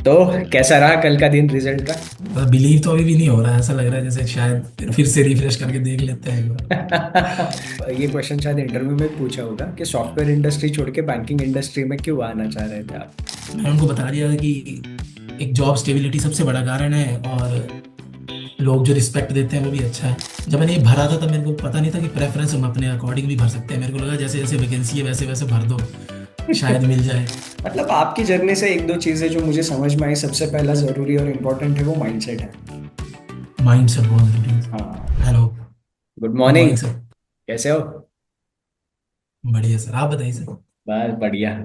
तो कैसा रहा कल का दिन रिजल्ट का? बिलीव तो अभी भी नहीं हो रहा है। ऐसा लग रहा है जैसे शायद फिर से रिफ्रेश करके देख लेते हैं एक बार। ये क्वेश्चन शायद इंटरव्यू में पूछा होगा कि सॉफ्टवेयर इंडस्ट्री छोड़ के बैंकिंग इंडस्ट्री में क्यों आना चाह रहे थे आप? मैंने उनको बता दिया था कि एक जॉब स्टेबिलिटी सबसे बड़ा कारण है, और लोग जो रिस्पेक्ट देते हैं वो भी अच्छा है। जब मैंने ये भरा था तब मेरे को पता नहीं था कि प्रेफरेंस हम अपने अकॉर्डिंग भी भर सकते हैं। मेरे को लगा जैसे जैसे वैकेंसी है वैसे वैसे भर दो, शायद मिल जाए। मतलब आपकी जर्नी से एक दो चीजें जो मुझे समझ में आई, सबसे पहला जरूरी और इम्पोर्टेंट है वो माइंडसेट है। माइंड सेट बहुत जरूरी हाँ। है। Hello. Good good morning. Morning sir. कैसे हो? बढ़िया सर, आप बताइए सर। बस बढ़िया।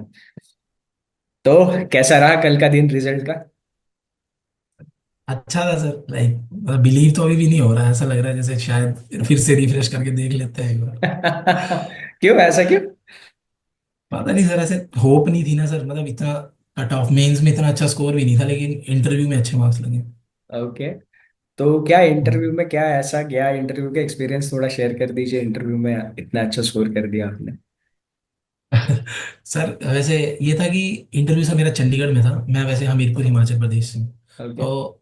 तो कैसा रहा कल का दिन रिजल्ट का? अच्छा था सर। लाइक बिलीव तो अभी भी नहीं हो रहा है। ऐसा लग रहा है जैसे शायद फिर से रिफ्रेश करके देख लेते हैं एक बार। क्यों, ऐसा क्यों? पता नहीं सर, ऐसे होप नहीं थी ना सर। मतलब इतना कट ऑफ मेंस में इतना अच्छा स्कोर भी नहीं था, लेकिन इंटरव्यू में अच्छे मार्क्स लगे। ओके। तो क्या इंटरव्यू हम्म। में क्या ऐसा गया, इंटरव्यू का एक्सपीरियंस थोड़ा शेयर कर दीजिए, इंटरव्यू में इतना अच्छा स्कोर कर दिया आपने। सर वैसे ये था कि इंटरव्यू सर मेरा चंडीगढ़ में था। मैं वैसे हमीरपुर हिमाचल प्रदेश से हूँ। ओके। तो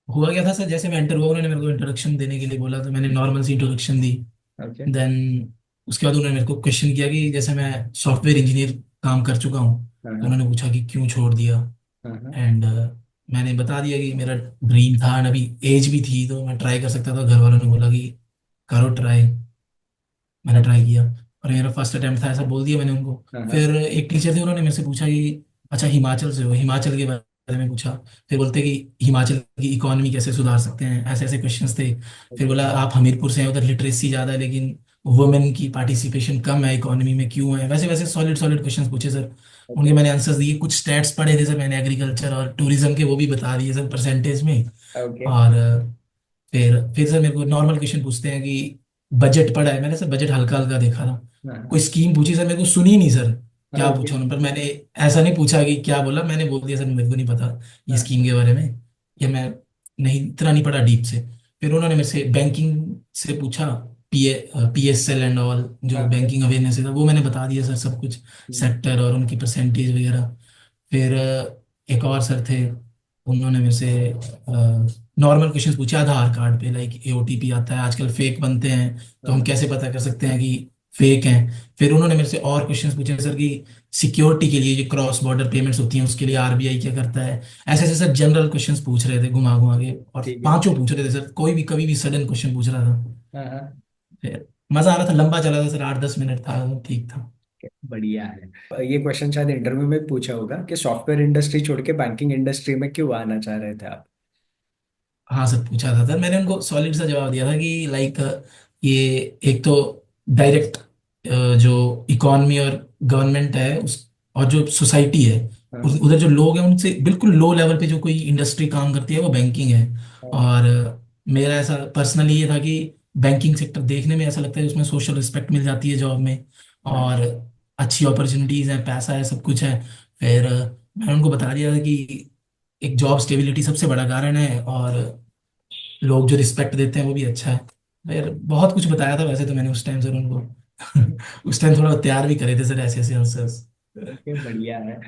हुआ क्या था सर, जैसे मैं इंटर हुआ उन्होंने मेरे को इंट्रोडक्शन देने के लिए बोला, तो मैंने नॉर्मल सी इंट्रोडक्शन दी। ओके। देन उसके बाद उन्होंने मेरे को क्वेश्चन किया कि जैसे मैं सॉफ्टवेयर इंजीनियर काम कर चुका हूँ, हाँ तो हाँ। उन्होंने पूछा कि क्यों छोड़ दिया। हाँ हाँ। एंड मैंने बता दिया कि मेरा ड्रीम था एंड अभी एज भी थी तो मैं ट्राई कर सकता था। घर वालों ने बोला कि करो ट्राई। मैंने ट्राई किया और मेरा फर्स्ट अटेम्प्ट था, ऐसा बोल दिया मैंने उनको। हाँ हाँ। फिर एक टीचर थे, उन्होंने मेरे से पूछा कि अच्छा हिमाचल से हो, हिमाचल के बारे में पूछा। फिर बोलते कि हिमाचल की इकोनॉमी कैसे सुधार सकते हैं, ऐसे ऐसे क्वेश्चंस थे। फिर ओके। बोला आप हमीरपुर से हैं, उधर लिटरेसी ज़्यादा है लेकिन वुमेन की पार्टिसिपेशन कम है इकोनॉमी में, क्यों है, वैसे वैसे सॉलिड सॉलिड क्वेश्चंस पूछे सर। ओके। उनके मैंने आंसर्स दिए। कुछ स्टैट्स पढ़े थे सर मैंने एग्रीकल्चर और टूरिज्म के, वो भी बता दिए सर परसेंटेज में। ओके। और फिर सर मेरे को नॉर्मल क्वेश्चन पूछते हैं कि बजट पढ़ा है। मैंने सर बजट हल्का हल्का देखा था। हाँ कोई हाँ। स्कीम पूछी सर, मेरे को सुनी नहीं सर। हाँ, क्या ओके। पूछा उन्होंने, पर मैंने ऐसा नहीं पूछा कि क्या बोला, मैंने बोल दिया सर मेरे को नहीं पता ये हाँ। स्कीम के बारे में, या मैं नहीं इतना नहीं पढ़ा डीप से। फिर उन्होंने मेरे से बैंकिंग से पूछा, PSL एंड ऑल, जो ओके। बैंकिंग अवेयरनेस है वो मैंने बता दिया सर सब कुछ, हम्म। सेक्टर और उनकी परसेंटेज वगैरह। फिर एक और सर थे, उन्होंने मेरे से नॉर्मल क्वेश्चंस पूछे आधार कार्ड पे, लाइक AOTP आता है आजकल, फेक बनते हैं तो हम हाँ। कैसे पता कर सकते हैं कि फेक हैं। फिर उन्होंने मेरे से और क्वेश्चंस पूछे सर कि सिक्योरिटी के लिए जो क्रॉस बॉर्डर पेमेंट्स होती हैं उसके लिए RBI क्या करता है। ऐसे ऐसे सर जनरल क्वेश्चंस पूछ रहे थे घुमा घुमा के, और ठीक है। पांचों पूछ रहे थे सर, कोई भी कभी भी सडन क्वेश्चन पूछ रहा था। हाँ हाँ। फिर मजा आ रहा था, लंबा चला था सर, 8-10 मिनट था, ठीक था। बढ़िया है। ये क्वेश्चन शायद इंटरव्यू में पूछा होगा कि सॉफ्टवेयर इंडस्ट्री छोड़ के बैंकिंग इंडस्ट्री में क्यों आना चाह रहे थे आप? हाँ सर पूछा था सर, मैंने उनको सॉलिड सा जवाब दिया था कि लाइक ये एक तो डायरेक्ट जो इकॉनमी और गवर्नमेंट है उस, और जो सोसाइटी है, हाँ उधर जो लोग हैं उनसे बिल्कुल लो लेवल पे जो कोई इंडस्ट्री काम करती है वो बैंकिंग है। हाँ। और मेरा ऐसा पर्सनली ये था कि बैंकिंग सेक्टर देखने में ऐसा लगता है उसमें सोशल रिस्पेक्ट मिल जाती है जॉब में, हाँ। और अच्छी अपॉर्चुनिटीज हैं, पैसा है, सब कुछ है। फिर मैंने उनको बता दिया था कि एक जॉब स्टेबिलिटी सबसे बड़ा कारण है, और लोग जो रिस्पेक्ट देते हैं वो भी अच्छा है। फिर बहुत कुछ बताया था वैसे तो मैंने उस टाइम सर उनको। उस टाइम थोड़ा तैयार भी करे थे सर ऐसे ऐसे आंसर्स। ओके, बढ़िया है।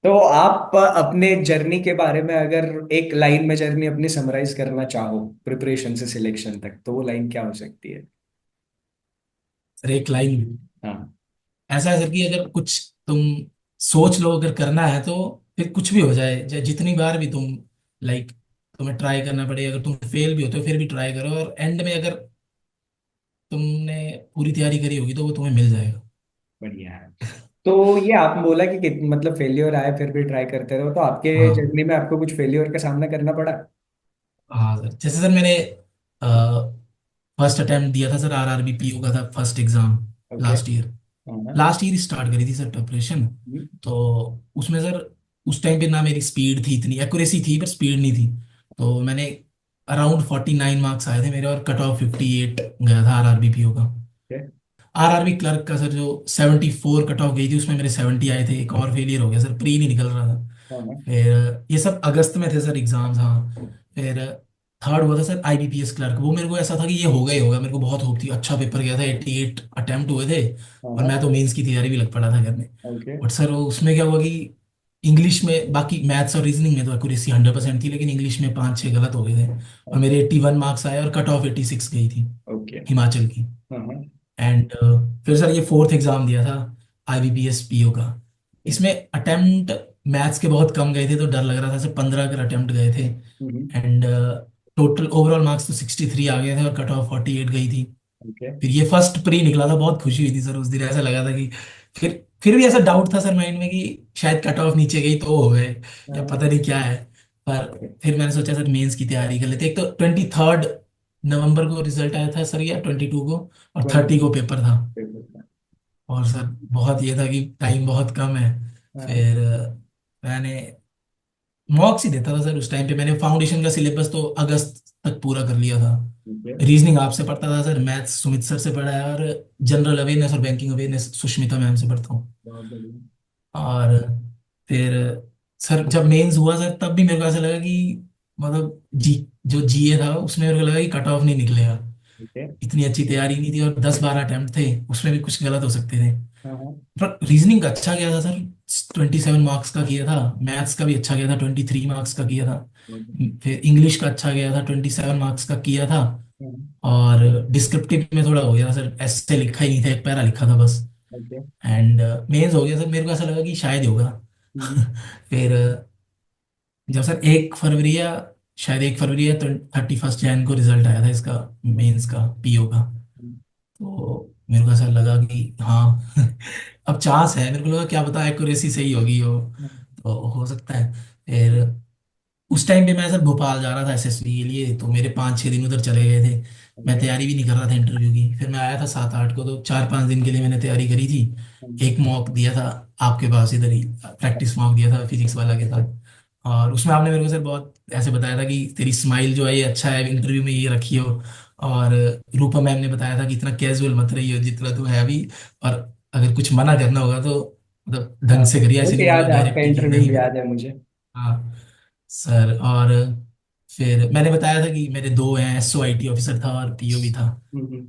तो आप अपने जर्नी के बारे में अगर एक लाइन में जर्नी अपनी समराइज करना चाहो, प्रिपरेशन से सिलेक्शन तक, तो वो लाइन क्या हो सकती है? सर एक लाइन हाँ। ऐसा है सर कि अगर कुछ तुम सोच लो अगर करना है तो फिर कुछ भी हो जाए, चाहे जितनी बार भी तुम, लाइक तुम्हें ट्राई करना पड़े, अगर तुम फेल भी होते हो फिर भी ट्राई करो, और एंड में अगर तुमने पूरी तैयारी करी होगी तो वो तुम्हें मिल जाएगा। बढ़िया है। तो ये आप बोला कि मतलब फेलियर आए फिर भी ट्राई करते रहो, तो आपके हाँ। जर्नी में आपको कुछ फेलियर का सामना करना पड़ा? हाँ सर, जैसे सर मैंने फर्स्ट अटेम्प्ट दिया था सर, RRBPO का था first exam okay. Last year. हाँ हाँ। लास्ट ईयर स्टार्ट करी थी सर प्रिपरेशन। हम्म। तो उसमें सर उस टाइम पे ना मेरी स्पीड थी, इतनी एक्यूरेसी थी पर स्पीड नहीं थी। तो मैंने अराउंड 49 मार्क्स आए थे मेरे, और कट ऑफ 58 गया था RRBPO का। ओके। RRB क्लर्क का सर जो 74 कट ऑफ गई थी उसमें मेरे 70 आए थे, एक और फेलियर हो गया सर, प्री नहीं निकल रहा था। हाँ हाँ। फिर ये सब अगस्त में थे सर एग्जाम्स, हाँ। फिर थर्ड हुआ था सर IBPS क्लर्क, वो मेरे को ऐसा था कि ये होगा ही होगा, मेरे को बहुत होप थी, अच्छा पेपर गया था, 88 अटेम्प्ट हुए थे। हाँ और हाँ। मैं तो मेंस की तैयारी भी लग पड़ा था करने। ओके। बट सर वो उसमें क्या हुआ कि इंग्लिश में, बाकी मैथ्स और रीजनिंग में तो एक्यूरेसी 100% थी, लेकिन इंग्लिश में 5-6 गलत हो गए थे। और मेरे 81 मार्क्स आए और कट ऑफ 86 गई थी ओके। हिमाचल की। हाँ हाँ। एंड फिर सर ये फोर्थ एग्जाम दिया था, IBPS PO का। इसमें अटेम्प्ट मैथ्स के बहुत कम गए थे, तो डर लग रहा था सर, 15 कर अटेम्प्ट गए थे। एंड टोटल ओवरऑल मार्क्स तो 63 आ गए थे और कट ऑफ 48 गई थी। ओके। फिर ये फर्स्ट प्री निकला था, बहुत खुशी हुई थी सर उस दिन, ऐसा लगा था कि फिर भी ऐसा डाउट था सर माइंड में कि शायद कट ऑफ नीचे गई तो हो गए, या पता नहीं क्या है। पर फिर मैंने सोचा सर मेंस की तैयारी कर लेते। एक तो 23 नवंबर को रिजल्ट आया था सर, या 22 को, और 30 को पेपर था। और सर बहुत ये था कि टाइम बहुत कम है। फिर मैंने मॉक्स ही देता था सर उस टाइम पे। मैंने फाउंडेशन का सिलेबस तो अगस्त तक पूरा कर लिया था। रीजनिंग आपसे पढ़ता था सर, मैथ्स सुमित सर से पढ़ा है, और जनरल अवेयरनेस और बैंकिंग अवेयरनेस सुष्मिता मैम से पढ़ता हूँ। बहुत बढ़िया। और फिर सर जब मेंस हुआ सर, तब भी मेरे को ऐसा लगा कि मतलब जो GA था उसमें मेरे को लगा कि कट ऑफ नहीं निकलेगा। ओके। इतनी अच्छी तैयारी नहीं थी, और 10-12 अटेम्प्ट थे, उसमें भी कुछ गलत हो सकते थे। हाँ हाँ। पर रीजनिंग का अच्छा गया था सर, 27 मार्क्स का किया था। मैथ्स का भी अच्छा गया था, 23 मार्क्स का किया था। फिर इंग्लिश का अच्छा गया था, 27 मार्क्स का किया था। और डिस्क्रिप्टिव में थोड़ा हो गया था सर, ऐसे लिखा ही नहीं था, एक पैरा लिखा था बस। ओके। एंड मेंस हो गया सर, मेरे को ऐसा लगा कि शायद ही होगा। फिर जब सर 1 फरवरी या शायद 1 फरवरी या 31 जैन को रिजल्ट आया था इसका, मेंस का, PO का। तो मेरे को ऐसा लगा कि हाँ अब चांस है, मेरे को लगा क्या पता एक्यूरेसी सही होगी हो, तो हो सकता है। फिर उस टाइम पे मैं सर भोपाल जा रहा था SSB के लिए, तो मेरे 5-6 दिन उधर चले गए थे। मैं तैयारी भी नहीं कर रहा था इंटरव्यू की। फिर मैं आया था 7-8 को, तो 4-5 दिन के लिए मैंने तैयारी करी थी। एक मॉक दिया था आपके पास इधर ही, प्रैक्टिस मॉक दिया था फिजिक्स वाला के साथ। और उसमें आपने मेरे को सर बहुत ऐसे बताया था कि तेरी स्माइल जो है ये अच्छा है, इंटरव्यू में ये रखी हो। और रूपा मैम ने बताया था कि इतना कैजुअल मत रही हो जितना तू है अभी, और अगर कुछ मना करना होगा तो मतलब ढंग हाँ, से करिए, वो ऐसे तो नहीं याद बोलो है, आपका डायरेक्ट ही कि इंटरव्यू नहीं। भी याद है मुझे। हाँ सर। और फिर मैंने बताया था कि मेरे दो हैं, SOIT ऑफिसर था और PO भी था। हम्म।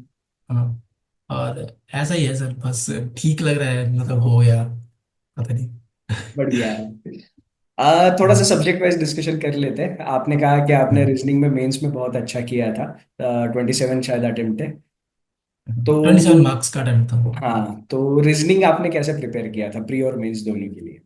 हाँ। और ऐसा ही है सर, बस ठीक लग रहा है, मतलब हो गया, पता नहीं। बढ़िया है। थोड़ा सा हाँ। सब्जेक्ट वाइज डिस्कशन कर लेते हैं। आपने कहा कि आपने रीजनिंग में मेंस में बहुत अच्छा किया था, 27 शायद अटेम्प्ट है। 27 तो मार्क्स का अटेम्प्ट था। हाँ, तो रीजनिंग आपने कैसे प्रिपेयर किया था प्री और मेंस दोनों के लिए?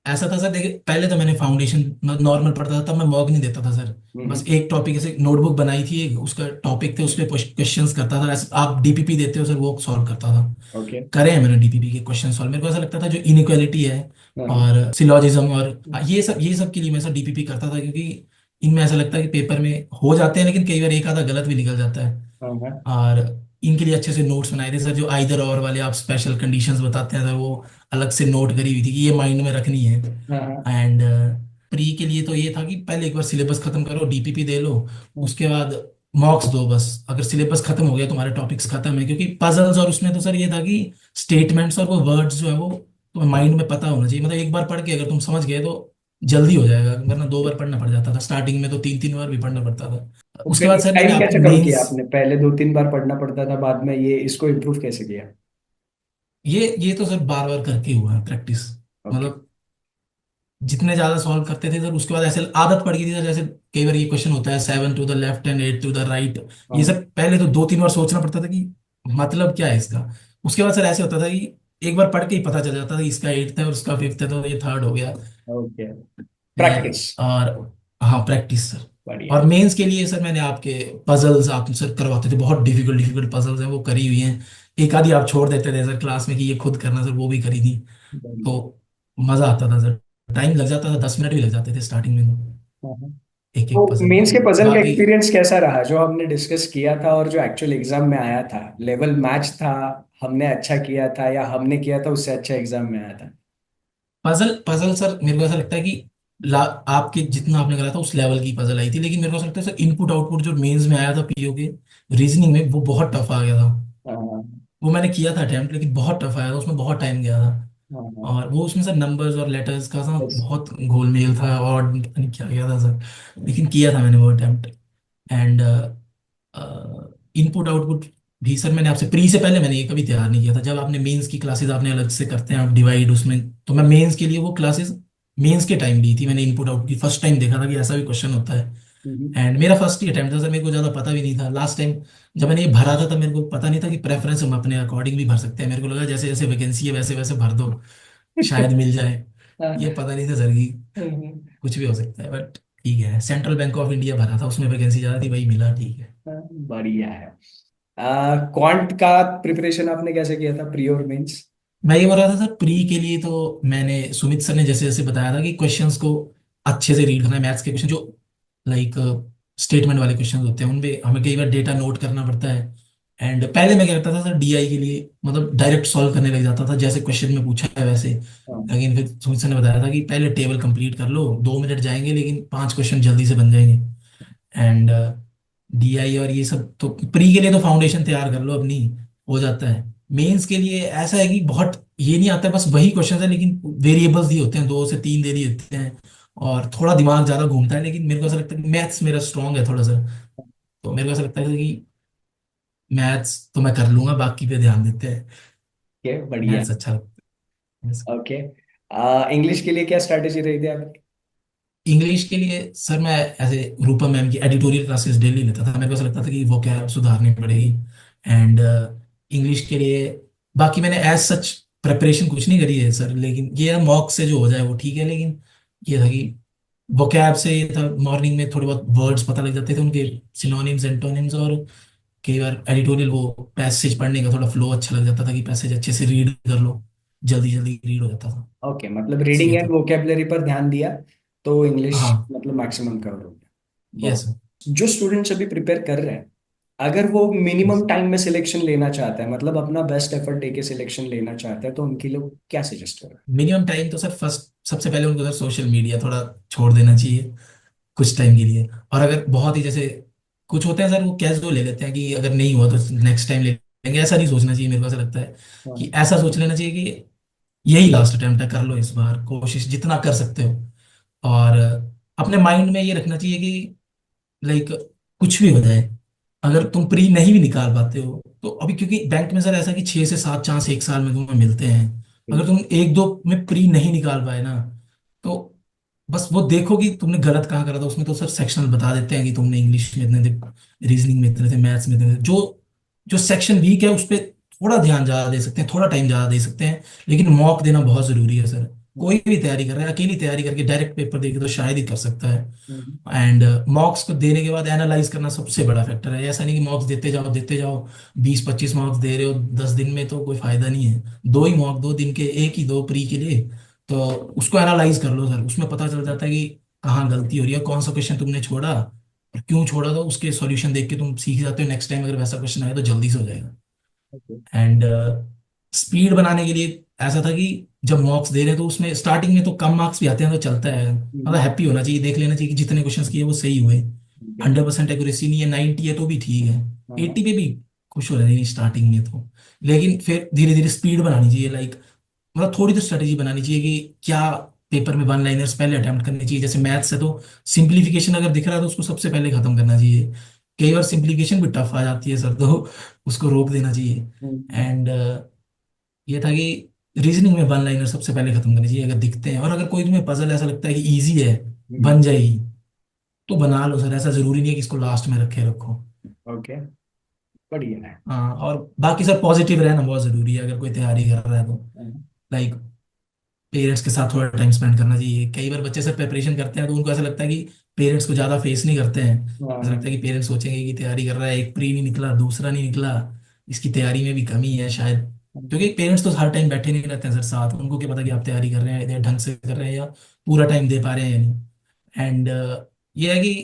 ऐसा था सर, देखिए पहले तो मैंने फाउंडेशन नॉर्मल पढ़ता था, तब मैं मॉक नहीं देता था सर। बस हम्म। एक टॉपिक ऐसे नोटबुक बनाई थी, एक उसका टॉपिक थे, उस पर क्वेश्चंस करता था। ऐसे आप DPP देते हो सर, वो सॉल्व करता था। ओके। करे हैं मैंने DPP के क्वेश्चन सॉल्व। मेरे को ऐसा लगता था जो इनइक्वालिटी है हाँ और सिलॉजिज्म और ये सब के लिए मैं सर DPP करता था, क्योंकि इनमें ऐसा लगता है कि पेपर में हो जाते हैं, लेकिन कई बार एक आधा गलत भी निकल जाता है। हाँ हाँ। और इनके लिए अच्छे से नोट्स बनाए थे सर, जो आइदर और वाले आप स्पेशल कंडीशंस बताते हैं सर, वो अलग से नोट करी हुई थी कि ये माइंड में रखनी है। हाँ हाँ। एंड प्री के लिए तो ये था कि पहले एक बार सिलेबस खत्म करो, DPP दे लो, उसके बाद मॉक्स दो बस। अगर सिलेबस खत्म हो गया, तुम्हारे टॉपिक्स खत्म है, क्योंकि पजल्स और उसमें तो सर ये था कि स्टेटमेंट्स और वो वर्ड्स जो है वो तुम्हें माइंड में पता होना चाहिए। मतलब एक बार पढ़ के अगर तुम समझ गए तो जल्दी हो जाएगा, वरना 2 बार पढ़ना पड़ जाता था। स्टार्टिंग में तो 3-3 बार भी पढ़ना पड़ता था। तो उसके फिर बाद सर मैंने टाइम आपको कैसे कम किया मेंस, आपने? पहले 2-3 बार पढ़ना पड़ता था, बाद में ये इसको इम्प्रूव कैसे किया? ये तो सर बार बार करके हुआ है प्रैक्टिस। ओके। मतलब जितने ज्यादा सॉल्व करते थे सर, उसके बाद ऐसे आदत पड़ गई थी सर। जैसे कई बार ये क्वेश्चन होता है 7 to the left end 8 to the right, ये हाँ। सब पहले तो 2-3 बार सोचना पड़ता था कि मतलब क्या है इसका। उसके बाद सर ऐसे होता था कि एक बार पढ़ के ही पता चल जाता था कि इसका 8th है और उसका 5th है, तो ये 3rd हो गया। ओके। फिर प्रैक्टिस। और हाँ प्रैक्टिस सर। बढ़िया। और मेंस के लिए सर मैंने आपके पजल्स आप सर करवाते थे, बहुत डिफिकल्ट डिफिकल्ट पजल्स हैं, वो करी हुई हैं। एक आधी आप छोड़ देते थे सर क्लास में कि ये खुद करना, सर वो भी करी थी। तो बढ़िया। मजा आता था सर। टाइम लग जाता था, 10 मिनट भी लग जाते थे स्टार्टिंग में तो, हाँ हाँ। एक एक तो पजल मेंस के। के पजल का बाकी एक्सपीरियंस कैसा रहा, जो हमने डिस्कस किया था और जो एक्चुअल एग्जाम में आया था? लेवल मैच था? हमने अच्छा किया था या हमने किया था उससे अच्छा एग्जाम में आया था? पजल पजल सर मेरे को ऐसा लगता है कि आपके जितना आपने करा था उस लेवल की पजल आई थी, लेकिन मेरे को ऐसा लगता है सर इनपुट आउटपुट जो मेंस में आया था PO के रीजनिंग में, वो बहुत टफ आ गया था। हाँ वो मैंने किया था अटेम्प्ट, लेकिन बहुत टफ आया था, उसमें बहुत टाइम गया था। हाँ हाँ। और वो उसमें सर नंबर्स और लेटर्स का सा बस। बहुत घोलमेल था, और पता नहीं क्या गया था सर, लेकिन किया था मैंने वो अटेम्प्ट। एंड इनपुट आउटपुट भी सर मैंने आपसे प्री से पहले मैंने ये कभी तैयार नहीं किया था। जब आपने मेंस की क्लासेस आपने अलग से करते हैं आप डिवाइड उसमें, तो मैं मेंस के लिए वो क्लासेस मेंस के टाइम ली थी मैंने, इनपुट आउट की फर्स्ट टाइम देखा था कि ऐसा भी क्वेश्चन होता है। हम्म। एंड मेरा फर्स्ट ही अटेम्प्ट था सर, मेरे को ज़्यादा पता भी नहीं था। लास्ट टाइम जब मैंने ये भरा था तब मेरे को पता नहीं था कि प्रेफरेंस हम अपने अकॉर्डिंग भी भर सकते हैं। मेरे को लगा जैसे जैसे वैकेंसी है वैसे वैसे भर दो, शायद मिल जाए। ये हाँ। पता नहीं था सर कि हम्म। कुछ भी हो सकता है, बट ठीक है। सेंट्रल बैंक ऑफ इंडिया भरा था, उसमें वैकेंसी ज़्यादा थी, वही मिला, ठीक है। बढ़िया है। क्वांट का प्रिपरेशन आपने कैसे किया था, प्री और मेंस? मैं ये बोल रहा था सर, प्री के लिए तो मैंने सुमित सर ने जैसे जैसे बताया था कि क्वेश्चंस को अच्छे से रीड करना है। मैथ्स के क्वेश्चन जो लाइक स्टेटमेंट वाले क्वेश्चंस होते हैं उनपे हमें कई बार डेटा नोट करना पड़ता है। एंड पहले मैं क्या करता था सर, डीआई के लिए मतलब डायरेक्ट सॉल्व करने लग जाता था जैसे क्वेश्चन में पूछा है वैसे। हाँ। लेकिन फिर सुमित सर ने बताया था कि पहले टेबल कंप्लीट कर लो, 2 मिनट जाएंगे लेकिन 5 क्वेश्चन जल्दी से बन जाएंगे। एंड डीआई और ये सब तो प्री के लिए तो फाउंडेशन तैयार कर लो अपनी, हो जाता है। मेंस के लिए ऐसा है कि बहुत ये नहीं आता है, बस वही क्वेश्चन है लेकिन वेरिएबल्स दिए होते हैं, 2 से 3 दे दिए होते हैं और थोड़ा दिमाग ज्यादा घूमता है। लेकिन मेरे को ऐसा लगता है कि मैथ्स मेरा स्ट्रांग है थोड़ा सा, तो मेरे को ऐसा लगता है कि मैथ्स तो मैं कर लूंगा, बाकी पे ध्यान देते हैं। ओके, बढ़िया। मैथ्स अच्छा लगता है। ओके। इंग्लिश के लिए क्या स्ट्रैटेजी रही थी आपकी? इंग्लिश के लिए सर मैं ऐसे रूपा मैम की एडिटोरियल क्लासेस डेली लेता था। मेरे को ऐसा लगता था कि वो क्या सुधारनी पड़ेगी। एंड इंग्लिश के लिए बाकी मैंने एज सच प्रेपरेशन कुछ नहीं करी है सर, लेकिन ये मॉक से जो हो जाए वो ठीक है। लेकिन ये था कि वोकैब से ये था, मॉर्निंग में थोड़े बहुत वर्ड्स पता लग जाते थे उनके, सिनोनिम्स एंटोनिम्स, और कई बार एडिटोरियल वो पैसेज पढ़ने का थोड़ा फ्लो अच्छा लग जाता था कि पैसेज अच्छे से रीड कर लो, जल्दी जल्दी रीड हो जाता था। ओके, मतलब बस रीडिंग ये एंड था। वोकेबलरी पर ध्यान दिया तो इंग्लिश हाँ। मतलब मैक्सिमम कवर हो गया। यस। बहुत। जो स्टूडेंट्स अभी प्रिपेयर कर रहे हैं, अगर वो मिनिमम टाइम में सिलेक्शन लेना चाहता है, मतलब अपना बेस्ट एफर्ट देके सिलेक्शन लेना चाहता है, तो उनके लिए क्या सजेस्ट करें? मिनिमम टाइम तो सर फर्स्ट सबसे पहले उनको सर सोशल मीडिया थोड़ा छोड़ देना चाहिए कुछ टाइम के लिए। और अगर बहुत ही जैसे कुछ होते हैं सर वो कैजुअल ले लेते हैं कि अगर नहीं हुआ तो नेक्स्ट टाइम ले लेंगे, ऐसा नहीं सोचना चाहिए। मेरे को ऐसा लगता है कि हाँ। ऐसा सोच लेना चाहिए कि यही लास्ट अटेम्प्ट है, कर लो इस बार कोशिश जितना कर सकते हो। और अपने माइंड में ये रखना चाहिए कि लाइक कुछ भी हो जाए, अगर तुम प्री नहीं भी निकाल पाते हो तो अभी, क्योंकि बैंक में सर ऐसा कि 6 से 7 चांस एक साल में तुम्हें मिलते हैं। अगर तुम एक दो में प्री नहीं निकाल पाए ना, तो बस वो देखो कि तुमने गलत कहाँ करा था। उसमें तो सर सेक्शनल बता देते हैं कि तुमने इंग्लिश में इतने थे, रीजनिंग में इतने थे, मैथ्स में इतने थे। जो जो सेक्शन वीक है उस पर थोड़ा ध्यान ज्यादा दे सकते हैं, थोड़ा टाइम ज्यादा दे सकते हैं। लेकिन मॉक देना बहुत जरूरी है सर। कोई भी तैयारी कर रहा है, अकेली तैयारी करके डायरेक्ट पेपर देके तो शायद ही कर सकता है। एंड मॉक्स को देने के बाद एनालाइज करना सबसे बड़ा फैक्टर है। ऐसा नहीं कि मॉक्स देते जाओ 20-25 मार्क्स दे रहे हो 10 दिन में, तो कोई फायदा नहीं है। दो ही मॉक, 2 दिन के, एक ही दो प्री के लिए। तो उसको एनालाइज कर लो सर, उसमें पता चल जाता है कि कहाँ गलती हो रही है, कौन सा क्वेश्चन तुमने छोड़ा और क्यों छोड़ा, तो उसके सॉल्यूशन देख के तुम सीख जाते हो। नेक्स्ट टाइम अगर वैसा क्वेश्चन आए तो जल्दी से हो जाएगा। एंड स्पीड बनाने के लिए ऐसा था कि जब मॉक्स दे रहे हैं तो उसमें स्टार्टिंग में तो कम मार्क्स भी आते हैं तो चलता है, मतलब हैप्पी होना चाहिए, देख लेना चाहिए कि जितने क्वेश्चंस किए वो सही हुए। 100% एक्यूरेसी नहीं है, 90 है तो भी ठीक है, 80 पे भी खुश हो रहे हैं स्टार्टिंग में तो। लेकिन फिर धीरे धीरे स्पीड बनानी चाहिए, लाइक मतलब थोड़ी तो स्ट्रेटेजी बनानी चाहिए कि क्या पेपर में वन लाइनर्स पहले अटेम्प्ट करनी चाहिए। जैसे मैथ्स है तो सिंप्लीफिकेशन अगर दिख रहा है तो उसको सबसे पहले खत्म करना चाहिए। कई बार सिंप्लीफिकेशन भी टफ आ जाती है सर, तो उसको रोक देना चाहिए। एंड ये था कि रीजनिंग में वन लाइनर सबसे पहले खत्म करनी चाहिए अगर दिखते हैं। और अगर कोई तुम्हें पजल ऐसा लगता है कि इजी है, बन जाएगी, तो बना लो सर। ऐसा जरूरी नहीं है कि इसको लास्ट में रखे रखो। ओके, बढ़िया है। हाँ, और बाकी सर पॉजिटिव रहना बहुत जरूरी है अगर कोई तैयारी कर रहा है तो। लाइक पेरेंट्स के साथ थोड़ा टाइम स्पेंड करना चाहिए। कई बार बच्चे सर प्रिपरेशन करते हैं तो उनको ऐसा लगता है कि पेरेंट्स को ज्यादा फेस नहीं करते हैं। ऐसा लगता है कि पेरेंट्स सोचेंगे कि तैयारी कर रहा है, एक प्री नहीं निकला, दूसरा नहीं निकला, इसकी तैयारी में भी कमी है शायद। क्योंकि पेरेंट्स तो हर टाइम बैठे नहीं रहते हैं सर साथ, उनको क्या पता कि आप तैयारी कर रहे हैं या ढंग से कर रहे हैं या पूरा टाइम दे पा रहे हैं या नहीं। एंड ये है कि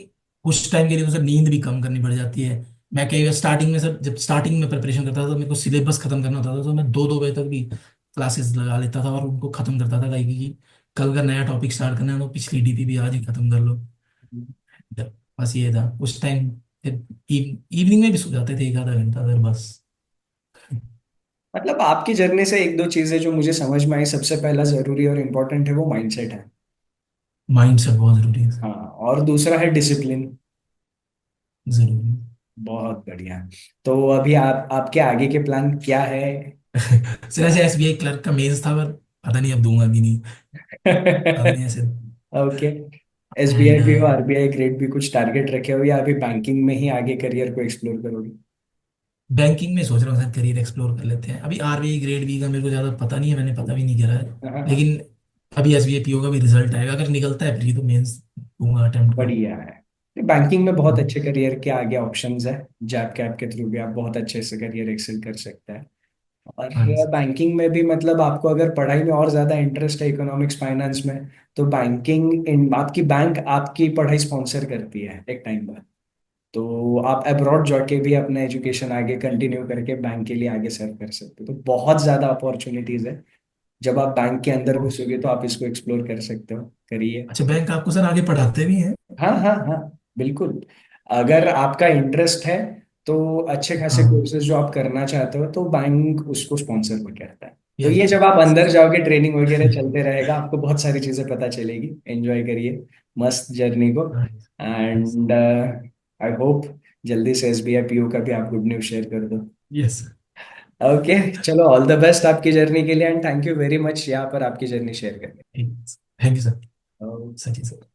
कुछ टाइम के लिए तो सर नींद भी कम करनी पड़ जाती है। मैं कई बार स्टार्टिंग में सर, जब स्टार्टिंग में प्रिपरेशन करता था तो मेरे को सिलेबस खत्म करना होता था, तो मैं 2-2 बजे तक भी क्लासेस लगा लेता था और उनको खत्म करता था, ताकि कि कल का नया टॉपिक स्टार्ट करना है तो पिछली डीपी भी आज ही खत्म कर लो। बस ये था उस टाइम। इवनिंग में भी सो जाते थे 1 आधा घंटा अगर बस। मतलब आपकी जर्नी से एक दो चीजें जो मुझे समझ में आई, सबसे पहला जरूरी और इम्पोर्टेंट है वो माइंडसेट है। माइंड सेट बहुत जरूरी है सर। हाँ, और दूसरा है डिसिप्लिन। जरूरी है। बहुत बढ़िया। तो अभी आप आपके आगे के प्लान क्या है? सर ऐसे एसबीआई क्लर्क का मेंस था, पर पता नहीं अब दूंगा कि नहीं। आपने ऐसे। ओके। एसबीआई एंड भी हो, आरबीआई ग्रेड भी, कुछ टारगेट रखे हो या अभी बैंकिंग में ही आगे करियर को एक्सप्लोर करोगे? बैंकिंग में सोच रहा हूँ सर, करियर एक्सप्लोर कर लेते हैं। अभी आरबीआई ग्रेड बी का मेरे को ज़्यादा पता नहीं है, मैंने पता भी नहीं करा है। हाँ हाँ, लेकिन अभी एसबीआई पीओ का भी रिजल्ट आएगा, अगर निकलता है फिर तो मेंस दूंगा, अटेम्प्ट करूँ। बढ़िया है। बैंकिंग में बहुत हम्म। अच्छे करियर के आगे ऑप्शंस है। जैप कैप के थ्रू भी आप बहुत अच्छे से करियर एक्सेल कर सकते हैं। और हाँ जी सर। बैंकिंग में भी मतलब आपको अगर पढ़ाई में और ज्यादा इंटरेस्ट है, इकोनॉमिक्स फाइनेंस में, तो बैंकिंग इन आपकी बैंक आपकी पढ़ाई स्पॉन्सर करती है एक टाइम पर। तो आप अब्रॉड जाके भी अपना एजुकेशन आगे कंटिन्यू करके बैंक के लिए आगे सर्व कर सकते हो। तो बहुत ज्यादा अपॉर्चुनिटीज है। जब आप बैंक के अंदर ओ, घुसोगे तो आप इसको एक्सप्लोर कर सकते हो। करिए। अच्छा, बैंक आपको सर आगे पढ़ाते भी हैं? हाँ हाँ हाँ, बिल्कुल। अगर आपका इंटरेस्ट है तो अच्छे खासे हाँ। कोर्सेज जो आप करना चाहते हो तो बैंक उसको स्पॉन्सर भी करता है। तो यस ये जब आप यस। अंदर जाओगे ट्रेनिंग वगैरह चलते रहेगा, आपको बहुत सारी चीजें पता चलेगी। एंजॉय करिए मस्त जर्नी को। एंड आई होप जल्दी से एसबीआई पीओ का भी आप गुड न्यूज शेयर कर दो। यस। ओके, चलो ऑल द बेस्ट आपकी जर्नी के लिए, and thank you very much यहाँ पर आपकी जर्नी शेयर करने। Thank you sir. के। सचिन सर।